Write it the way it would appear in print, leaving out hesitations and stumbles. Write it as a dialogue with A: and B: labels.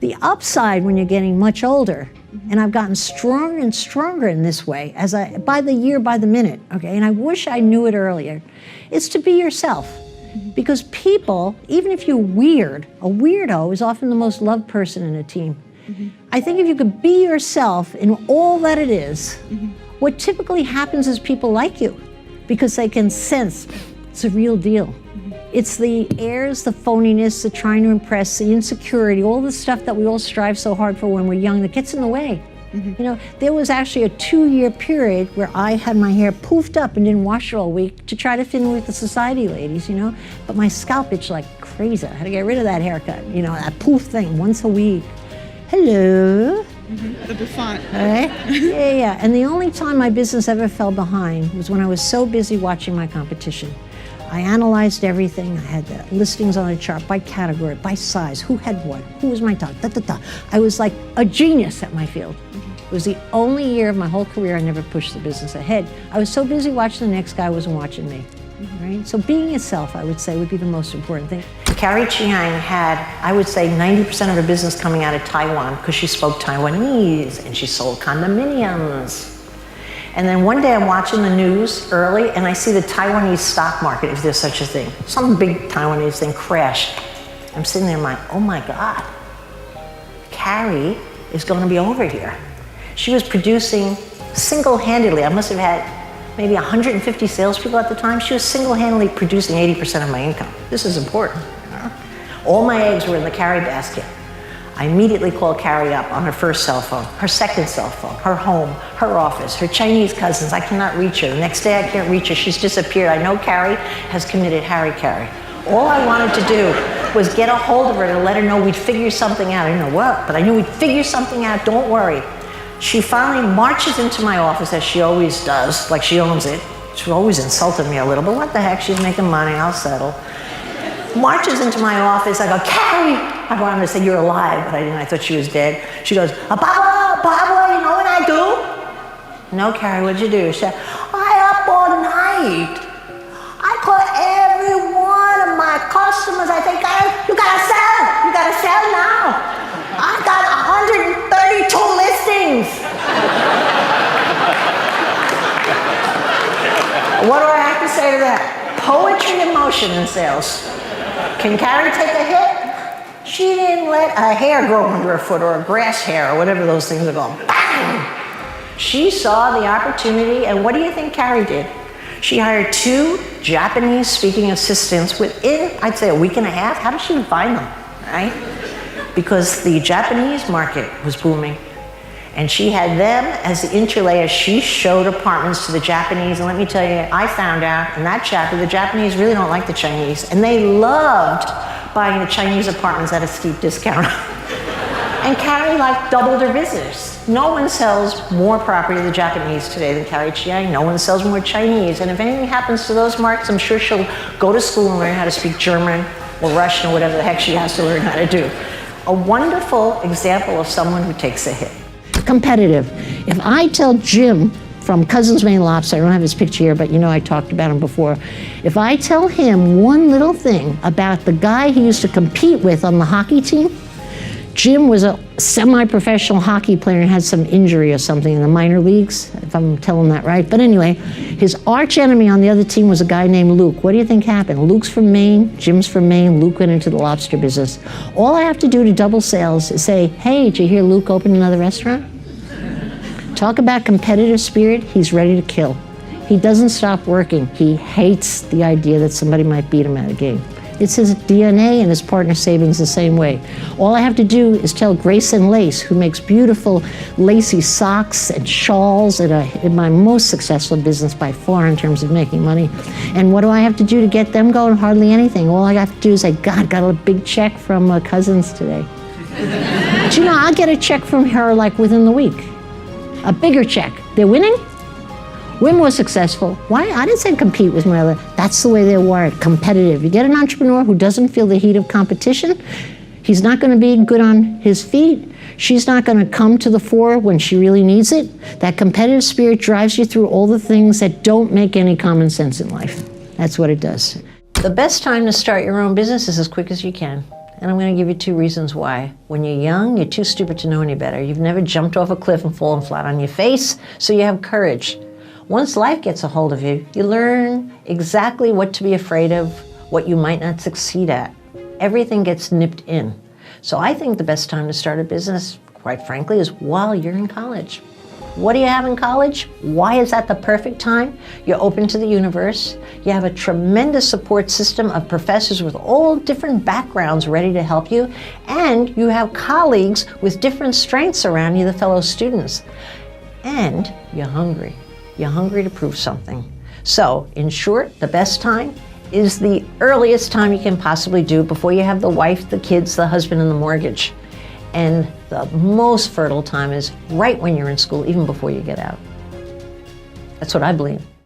A: The upside when you're getting much older, and I've gotten stronger and stronger in this way, by the year, by the minute, okay, and I wish I knew it earlier, is to be yourself. Because people, even if you're weird, a weirdo is often the most loved person in a team. I think if you could be yourself in all that it is, what typically happens is people like you because they can sense it's a real deal. It's the airs, the phoniness, the trying to impress, the insecurity, all the stuff that we all strive so hard for when we're young that gets in the way. You know, there was actually a 2-year period where I had my hair poofed up and didn't wash it all week to try to fit in with the society ladies, you know? But my scalp itched like crazy. I had to get rid of that haircut, you know, that poof thing once a week. Hello.
B: The bouffant.
A: All right? Yeah. And the only time my business ever fell behind was when I was so busy watching my competition. I analyzed everything. I had the listings on a chart by category, by size, who had what, who was my top, I was like a genius at my field. It was the only year of my whole career I never pushed the business ahead. I was so busy watching the next guy, wasn't watching me. Right? So being yourself, I would say, would be the most important thing. Carrie Chiang had, I would say, 90% of her business coming out of Taiwan because she spoke Taiwanese and she sold condominiums. And then one day I'm watching the news early and I see the Taiwanese stock market, if there's such a thing. Some big Taiwanese thing crashed. I'm sitting there like, oh my God, Carrie is going to be over here. She was producing single-handedly, I must have had maybe 150 salespeople at the time. She was single-handedly producing 80% of my income. This is important. All my eggs were in the Carrie basket. I immediately called Carrie up on her first cell phone, her second cell phone, her home, her office, her Chinese cousins. I cannot reach her. The next day I can't reach her. She's disappeared. I know Carrie has committed Harry Carey. All I wanted to do was get a hold of her to let her know we'd figure something out. I didn't know what, but I knew we'd figure something out. Don't worry. She finally marches into my office, as she always does, like she owns it. She always insulted me a little, but what the heck, she's making money, I'll settle. Marches into my office, I go, Carrie! I wanted to say, you're alive, but I didn't, I thought she was dead. She goes, Baba, you know what I do? No, Carrie, what'd you do? She said, I up all night. I call every one of my customers, I think, you gotta sell now. I got 132 listings. What do I have to say to that? Poetry in motion in sales. Can Carrie take a hit? She didn't let a hair grow under her foot or a grass hair or whatever those things are called. Bang! She saw the opportunity, and what do you think Carrie did? She hired 2 Japanese speaking assistants within, I'd say, a week and a half. How did she find them, right? Because the Japanese market was booming. And she had them as the interlayer. She showed apartments to the Japanese. And let me tell you, I found out in that chapter, the Japanese really don't like the Chinese. And they loved buying the Chinese apartments at a steep discount. And Carrie doubled her business. No one sells more property to the Japanese today than Carrie Chiang. No one sells more Chinese. And if anything happens to those markets, I'm sure she'll go to school and learn how to speak German or Russian or whatever the heck she has to learn how to do. A wonderful example of someone who takes a hit. Competitive. If I tell Jim from Cousins Maine Lobster, I don't have his picture here, but you know I talked about him before. If I tell him one little thing about the guy he used to compete with on the hockey team, Jim was a semi-professional hockey player and had some injury or something in the minor leagues, if I'm telling that right. But anyway, his arch enemy on the other team was a guy named Luke. What do you think happened? Luke's from Maine, Jim's from Maine, Luke went into the lobster business. All I have to do to double sales is say, hey, did you hear Luke open another restaurant? Talk about competitive spirit, he's ready to kill. He doesn't stop working. He hates the idea that somebody might beat him at a game. It's his DNA, and his partner Sabin's the same way. All I have to do is tell Grace and Lace, who makes beautiful lacy socks and shawls in my most successful business by far in terms of making money. And what do I have to do to get them going? Hardly anything. All I have to do is say, God, got a big check from Cousins today. But you know, I'll get a check from her within the week. A bigger check. They're winning? We're more successful. Why? I didn't say compete with my other. That's the way they're wired, competitive. You get an entrepreneur who doesn't feel the heat of competition, he's not going to be good on his feet. She's not going to come to the fore when she really needs it. That competitive spirit drives you through all the things that don't make any common sense in life. That's what it does. The best time to start your own business is as quick as you can. And I'm going to give you 2 reasons why. When you're young, you're too stupid to know any better. You've never jumped off a cliff and fallen flat on your face, so you have courage. Once life gets a hold of you, you learn exactly what to be afraid of, what you might not succeed at. Everything gets nipped in. So I think the best time to start a business, quite frankly, is while you're in college. What do you have in college? Why is that the perfect time? You're open to the universe. You have a tremendous support system of professors with all different backgrounds ready to help you. And you have colleagues with different strengths around you, the fellow students. And you're hungry. You're hungry to prove something. So, in short, the best time is the earliest time you can possibly do before you have the wife, the kids, the husband, and the mortgage. And the most fertile time is right when you're in school, even before you get out. That's what I believe.